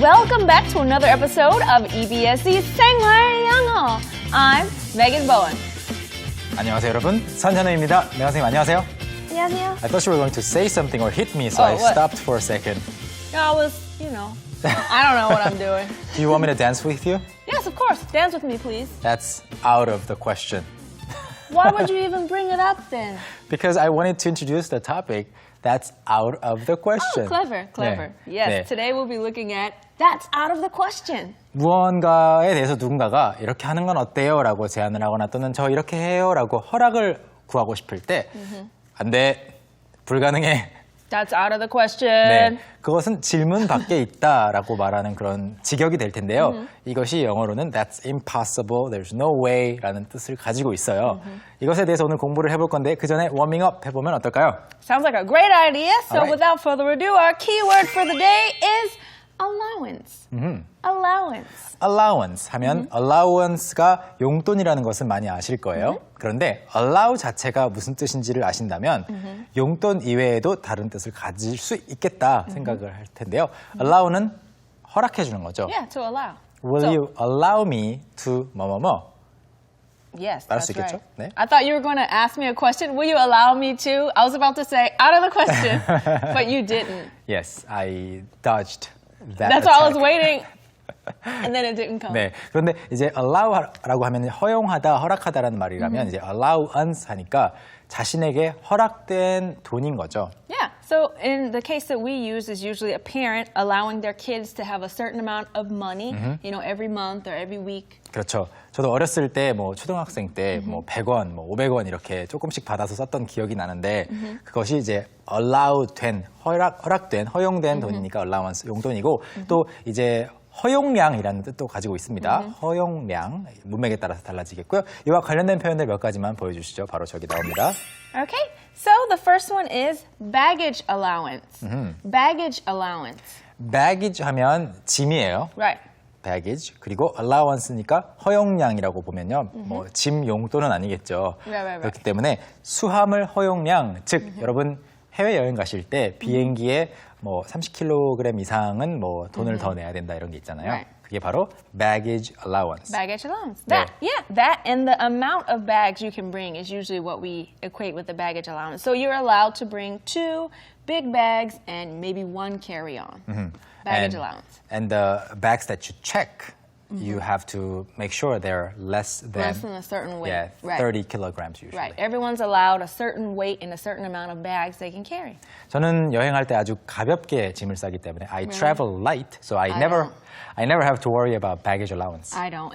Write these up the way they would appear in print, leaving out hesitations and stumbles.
welcome back to another episode of EBS의 생활 영어. I'm Megan Bowen. 안녕하세요 여러분, 선현우입니다. 네, 선생님 안녕하세요. 안녕하세요. I thought you were going to say something or hit me, so I what? stopped for a second. I was, I don't know what I'm doing. Do you want me to dance with you? Yes, of course. Dance with me, please. That's out of the question. Why would you even bring it up then? Because I wanted to introduce the topic that's out of the question. Oh, clever. 네. Yes, 네. today we'll be looking at that's out of the question. 무언가에 대해서 누군가가 이렇게 하는 건 어때요? 라고 제안을 하거나 또는 저 이렇게 해요? 라고 허락을 구하고 싶을 때 안 돼, 불가능해. That's out of the question. 네, 그것은 질문 밖에 있다라고 말하는 그런 직역이 될 텐데요. 이것이 영어로는 That's impossible, there's no way 라는 뜻을 가지고 있어요. 이것에 대해서 오늘 공부를 해볼 건데 그 전에 워밍업 해보면 어떨까요? Sounds like a great idea. So All right. without further ado, our keyword for the day is allowance. Allowance. Allowance 하면 allowance가 용돈이라는 것은 많이 아실 거예요. 그런데 allow 자체가 무슨 뜻인지를 아신다면 용돈 이외에도 다른 뜻을 가질 수 있겠다 생각을 할 텐데요. allow는 허락해 주는 거죠. Yeah, to allow. Will So- you allow me to 뭐뭐뭐? Yes, 말할 that's 수 있겠죠? right. 네. I thought you were going to ask me a question. Will you allow me to? I was about to say out of the question, but you didn't. Yes, I dodged that That's why I was attack. waiting, and then it didn't come. 네, 그런데 이제 allow라고 하면 허용하다, 허락하다라는 말이라면 이제 allowance 하니까 자신에게 허락된 돈인 거죠. Yeah. So in the case that we use is usually a parent allowing their kids to have a certain amount of money, every month or every week. 그렇죠. 저도 어렸을 때 뭐 초등학생 때 뭐 100원, 뭐 500원 이렇게 조금씩 받아서 썼던 기억이 나는데 그것이 이제 allowed 된 허락된 허용된 돈이니까 allowance 용돈이고 또 이제 허용량이라는 뜻도 가지고 있습니다. 허용량 문맥에 따라서 달라지겠고요. 이와 관련된 표현들 몇 가지만 보여주시죠. 바로 저기 나옵니다. Okay. So the first one is baggage allowance. Baggage allowance. baggage 하면 짐이에요. Right. baggage 그리고 allowance니까 허용량이라고 보면요. 뭐 짐 용돈은 아니겠죠. Right. 그렇기 때문에 수화물 허용량 즉 여러분 해외 여행 가실 때 비행기에 뭐 30kg 이상은 뭐 돈을 더 내야 된다 이런 게 있잖아요. Right. 그게 바로 baggage allowance. Baggage allowance. 네. That and the amount of bags you can bring is usually what we equate with the baggage allowance. So you're allowed to bring 2 big bags and maybe 1 carry-on. Baggage allowance. And the bags that you check, you have to make sure they're less than a certain weight. Yeah, Right. 30 kilograms usually. Right. Everyone's allowed a certain weight and a certain amount of bags they can carry. 저는 여행할 때 아주 가볍게 짐을 싸기 때문에 I travel light, so I never have to worry about baggage allowance. I don't.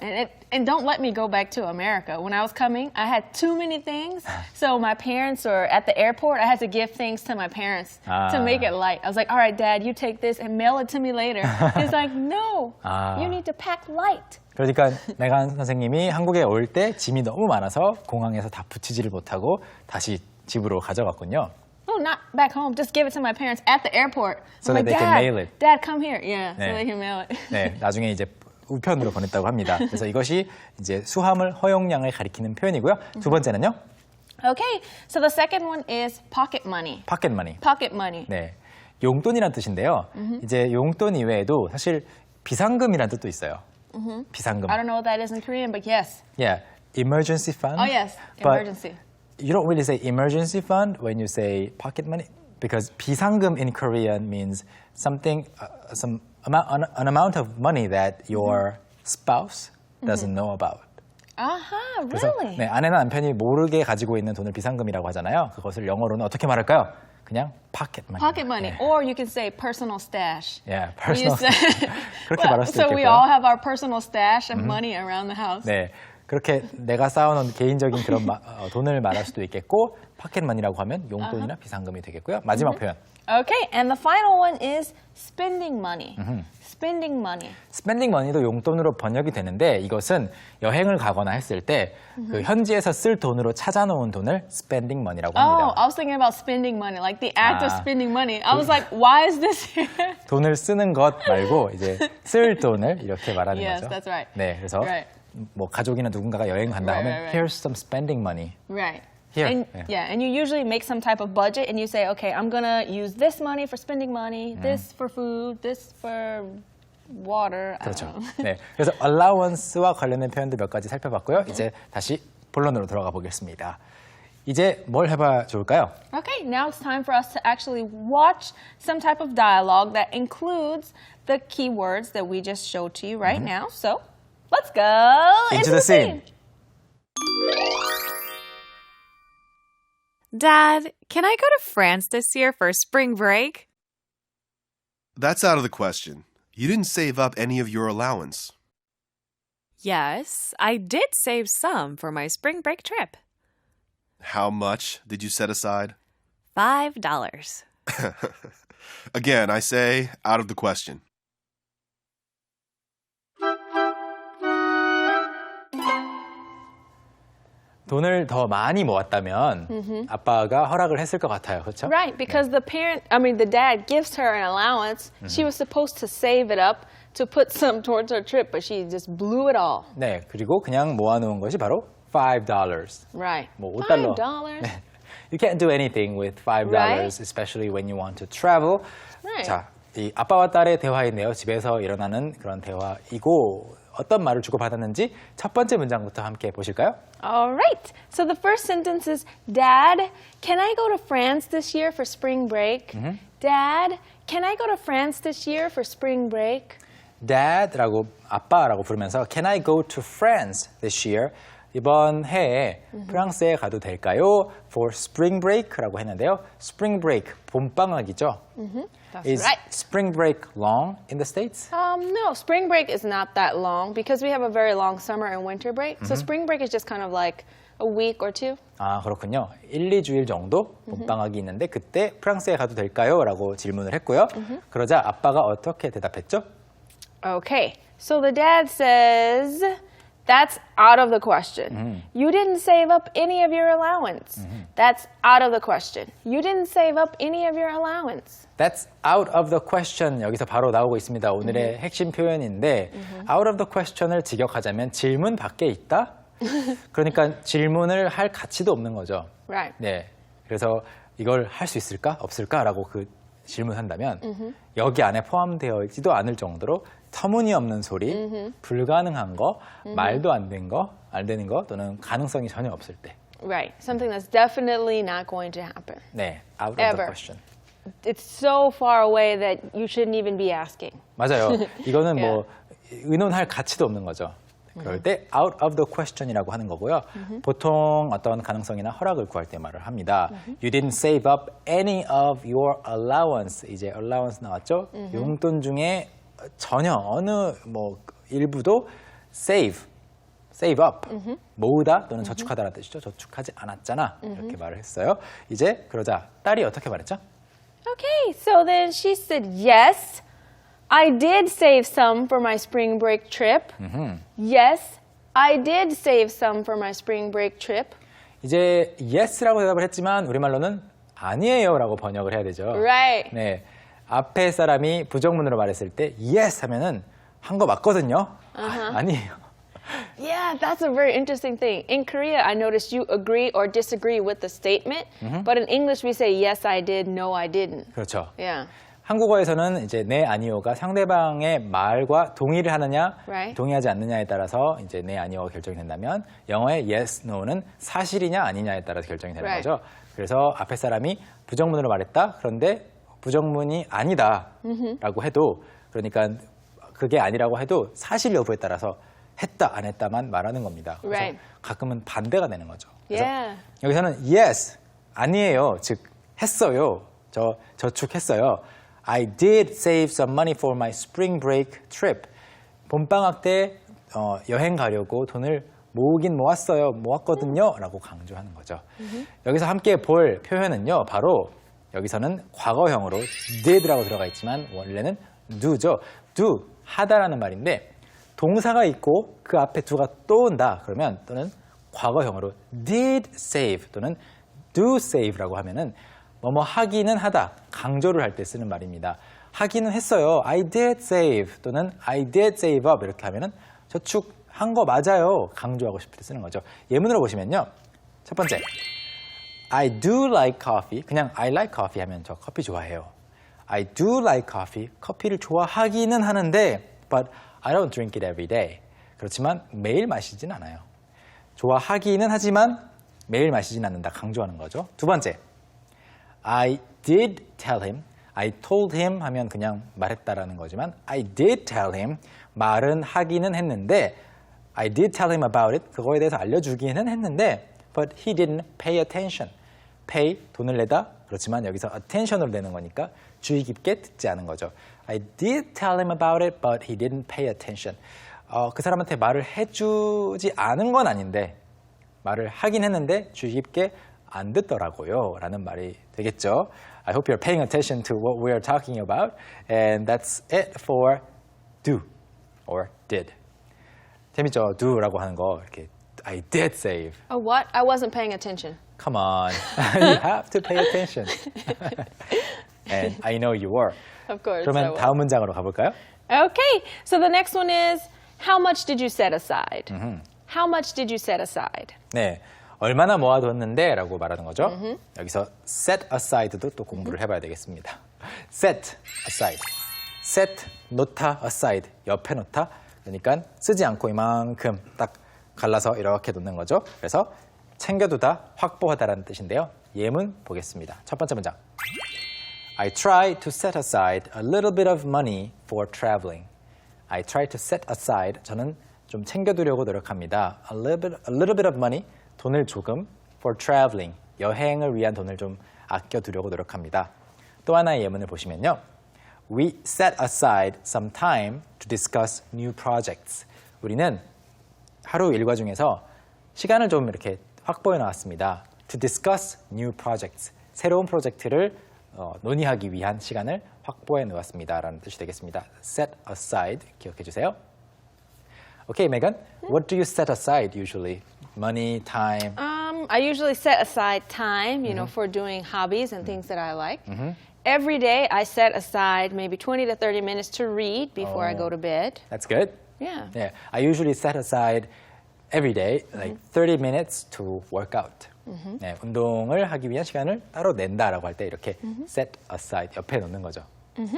And don't let me go back to America. When I was coming, I had too many things. So my parents or at the airport, I had to give things to my parents to make it light. I was like, all right, Dad, you take this and mail it to me later. He's like, no, you need to pack light. 그러니까 메간 선생님이 한국에 올 때 짐이 너무 많아서 공항에서 다 붙이지를 못하고 다시 집으로 가져갔군요. No, not back home. Just give it to my parents at the airport. So I'm that they like, can Dad, mail it. Dad, come here. Yeah, so 네. they can mail it. 네, 나중에 이제 우편으로 보냈다고 합니다. 그래서 이것이 이제 수화물 허용량을 가리키는 표현이고요. 두 번째는요, Okay, so the second one is pocket money. pocket money. Pocket money. 네, 용돈이란 뜻인데요. 이제 용돈 이외에도 사실 비상금이란 뜻도 있어요. 비상금. I don't know what that is in Korean, but yes. Yeah, emergency fund. Oh, yes, But emergency. you don't really say emergency fund when you say pocket money because 비상금 in Korean means something, an amount of money that your spouse doesn't know about. Aha, 그래서 really? 네, 아내나 남편이 모르게 가지고 있는 돈을 비상금이라고 하잖아요. 그것을 영어로는 어떻게 말할까요? 그냥 pocket money. Pocket money, 네. or you can say personal stash. Yeah, We personal. say- 그렇게 말할 수도 so we 있겠고요. all have our personal stash of money around the house. 네, 그렇게 내가 쌓아놓은 개인적인 그런 돈을 말할 수도 있겠고 pocketmoney라고 하면 용돈이나 비상금이 되겠고요. 마지막 표현. Okay, and the final one is spending money. Spending money. spending money도 용돈으로 번역이 되는데 이것은 여행을 가거나 했을 때 그 현지에서 쓸 돈으로 찾아놓은 돈을 spending money라고 Oh, 합니다. I was thinking about spending money, like the act of 아. spending money. I was like, why is this here? 돈을 쓰는 것 말고 이제 쓸 돈을 이렇게 말하는 Yes, 거죠. that's right. 네, 그래서 Right. 뭐 가족이나 누군가가 여행 간다 하면 Right. here's some spending money. Right. Here. And, Yeah. and you usually make some type of budget and you say, okay, I'm going to use this money for spending money, this for food, this for water. I 그렇죠. don't know. 네, 그래서 allowance와 관련된 표현들 몇 가지 살펴봤고요. 이제 다시 본론으로 들어가 보겠습니다. 이제 뭘 해봐 좋을까요? Okay, now it's time for us to actually watch some type of dialogue that includes the keywords that we just showed to you right now. So let's go Into the scene. Dad, can I go to France this year for spring break? That's out of the question. You didn't save up any of your allowance. Yes, I did save some for my spring break trip. How much did you set aside? $5. Again, I say out of the question. 돈을 더 많이 모았다면 아빠가 허락을 했을 것 같아요. 그렇죠? Right, because the dad gives her an allowance. She was supposed to save it up to put some towards her trip, but she just blew it all. 네, 그리고 그냥 모아놓은 것이 바로 $5. Right. 뭐 $5. $5. 네. You can't do anything with $5, Right. especially when you want to travel. Right. 자, 이 아빠와 딸의 대화인데요. 집에서 일어나는 그런 대화이고 어떤 말을 주고받았는지 첫 번째 문장부터 함께 보실까요? All right. So the first sentence is, Dad, can I go to France this year for spring break? Dad, can I go to France this year for spring break? Dad라고 아빠라고 부르면서 Can I go to France this year? 이번 해에 프랑스에 가도 될까요? For spring break라고 했는데요. Spring break, 봄방학이죠. That's Is right. spring break long in the States? No, spring break is not that long because we have a very long summer and winter break. So spring break is just kind of like a week or two. 아, 그렇군요. 1, 2주일 정도 봄방학이 있는데 그때 프랑스에 가도 될까요? 라고 질문을 했고요. 그러자 아빠가 어떻게 대답했죠? Okay, so the dad says, that's out of the question. You didn't save up any of your allowance. That's out of the question. You didn't save up any of your allowance. That's out of the question. 여기서 바로 나오고 있습니다. 오늘의 핵심 표현인데 out of the question을 직역하자면 질문 밖에 있다? 그러니까 질문을 할 가치도 없는 거죠. Right. 네. 그래서 이걸 할 수 있을까? 없을까? 라고 그 질문한다면 여기 안에 포함되어 있지도 않을 정도로 터무니없는 소리, 불가능한 거, 말도 안 된 거, 안 되는 거 또는 가능성이 전혀 없을 때. Right. Something that's definitely not going to happen. 네. out of the Ever. question. It's so far away that you shouldn't even be asking. 맞아요. 이거는 뭐 의논할 가치도 없는 거죠. 그럴 때 out of the question이라고 하는 거고요. 보통 어떤 가능성이나 허락을 구할 때 말을 합니다. You didn't save up any of your allowance. 이제 allowance 나왔죠? 용돈 중에 전혀 어느 뭐 일부도 save up, 모으다 또는 저축하다라는 뜻이죠. 저축하지 않았잖아. 이렇게 말을 했어요. 이제 그러자 딸이 어떻게 말했죠? Okay, so then she said, yes, I did save some for my spring break trip. Yes, I did save some for my spring break trip. 이제 yes라고 대답을 했지만 우리말로는 아니에요라고 번역을 해야 되죠. Right. 네, 앞에 사람이 부정문으로 말했을 때 yes 하면은 한 거 맞거든요. 아니에요. Yeah, that's a very interesting thing. In Korea, I noticed you agree or disagree with the statement, but in English we say yes, I did, no, I didn't. 그렇죠. Yeah. 한국어에서는 이제 네 아니요가 상대방의 말과 동의를 하느냐, Right. 동의하지 않느냐에 따라서 이제 네 아니요가 결정이 된다면 영어의 yes, no는 사실이냐 아니냐에 따라서 결정이 되는 Right. 거죠. 그래서 앞에 사람이 부정문으로 말했다. 그런데 부정문이 아니다라고 해도 그러니까 그게 아니라고 해도 사실 여부에 따라서 했다 안 했다만 말하는 겁니다. 그래서 Right. 가끔은 반대가 되는 거죠. 그래서 Yeah. 여기서는 yes 아니에요. 즉 했어요. 저 저축했어요. I did save some money for my spring break trip. 봄방학 때 여행 가려고 돈을 모으긴 모았거든요. 라고 강조하는 거죠. 여기서 함께 볼 표현은요. 바로 여기서는 과거형으로 did라고 들어가 있지만 원래는 do죠. do, 하다라는 말인데 동사가 있고 그 앞에 do가 또 온다. 그러면 또는 과거형으로 did save 또는 do save라고 하면은 뭐뭐 하기는 하다, 강조를 할 때 쓰는 말입니다. 하기는 했어요. I did save 또는 I did save up 이렇게 하면은 저축한 거 맞아요. 강조하고 싶을 때 쓰는 거죠. 예문으로 보시면요. 첫 번째, I do like coffee. 그냥 I like coffee 하면 저 커피 좋아해요. I do like coffee. 커피를 좋아하기는 하는데 but I don't drink it every day. 그렇지만 매일 마시진 않아요. 좋아하기는 하지만 매일 마시진 않는다. 강조하는 거죠. 두 번째, I did tell him. I told him 하면 그냥 말했다라는 거지만 I did tell him. 말은 하기는 했는데 I did tell him about it. 그거에 대해서 알려주기는 했는데 but he didn't pay attention. pay, 돈을 내다. 그렇지만 여기서 attention으로 내는 거니까 주의 깊게 듣지 않은 거죠. I did tell him about it, but he didn't pay attention. 그 사람한테 말을 해주지 않은 건 아닌데 말을 하긴 했는데 주의 깊게 안 듣더라고요 라는 말이 되겠죠. I hope you're paying attention to what we are talking about. And that's it for do or did. 재밌죠? do라고 하는 거 이렇게 I did save. Oh, what? I wasn't paying attention. Come on. You have to pay attention. And I know you were. Of course. I 그러면 was. 다음 문장으로 가볼까요? Okay, so the next one is, how much did you set aside? How much did you set aside? 네, 얼마나 모아뒀는데 라고 말하는 거죠. 여기서 set aside도 또 공부를 해봐야 되겠습니다. set aside. set, 놓다, aside, 옆에 놓다. 그러니까 쓰지 않고 이만큼 딱 갈라서 이렇게 놓는 거죠. 그래서 챙겨두다, 확보하다라는 뜻인데요. 예문 보겠습니다. 첫 번째 문장. I try to set aside a little bit of money for traveling. I try to set aside. 저는 좀 챙겨두려고 노력합니다. A little bit of money. 돈을 조금 for traveling. 여행을 위한 돈을 좀 아껴두려고 노력합니다. 또 하나의 예문을 보시면요. We set aside some time to discuss new projects. 우리는 하루 일과 중에서 시간을 좀 이렇게 확보해 나왔습니다. To discuss new projects. 새로운 프로젝트를 논의하기 위한 시간을 확보해 놓았습니다. 라는 뜻이 되겠습니다. set aside 기억해 주세요. Okay, Megan, what do you set aside usually? Money, time? I usually set aside time, you know, for doing hobbies and things that I like. Every day I set aside maybe 20 to 30 minutes to read before I go to bed. That's good. Yeah. Yeah, I usually set aside every day like 30 minutes to work out. 네, 운동을 하기 위한 시간을 따로 낸다라고 할 때 이렇게 set aside 옆에 놓는 거죠.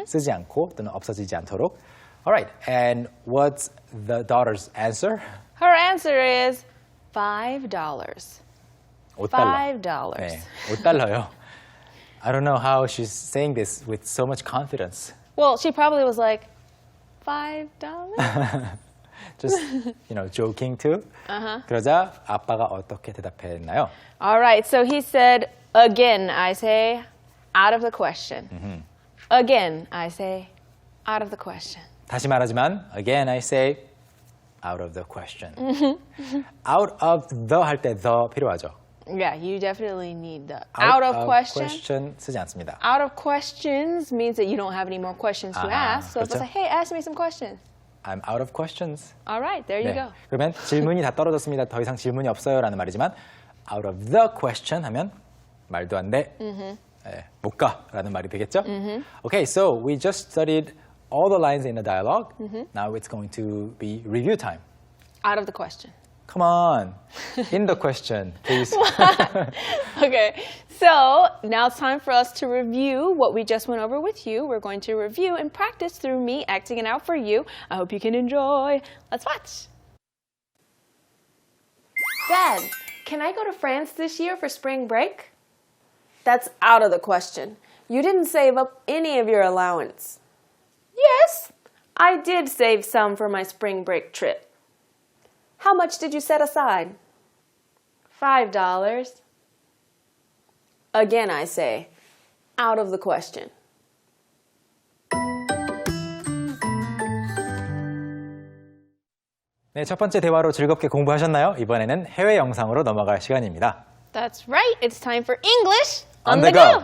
쓰지 않고 또는 없어지지 않도록. Alright, and what's the daughter's answer? Her answer is $5. $5. $5. 네, $5요. I don't know how she's saying this with so much confidence. Well, she probably was like, $5? Just, joking too. 그러자 아빠가 어떻게 대답했나요? All right, so he said, again, I say, out of the question. Again, I say, out of the question. 다시 말하지만 again I say out of the question. out of the 할 때 the 필요하죠. Yeah, you definitely need the out of question. 쓰지 않습니다. Out of questions means that you don't have any more questions to ask. So if I 그렇죠. say, hey, ask me some questions. I'm out of questions. All right, there you go. 그러면 질문이 다 떨어졌습니다. 더 이상 질문이 없어요 라는 말이지만 out of the question 하면 말도 안 돼. 못 가 라는 말이 되겠죠? Okay, so we just studied all the lines in the dialogue. Now it's going to be review time. Out of the question. Come on, in the question, please. Okay, so now it's time for us to review what we just went over with you. We're going to review and practice through me acting it out for you. I hope you can enjoy. Let's watch. Dad, can I go to France this year for spring break? That's out of the question. You didn't save up any of your allowance. Yes, I did save some for my spring break trip. How much did you set aside? $5. Again, I say, out of the question. 네, 첫 번째 대화로 즐겁게 공부하셨나요? 이번에는 해외 영상으로 넘어갈 시간입니다. That's right. It's time for English On the go.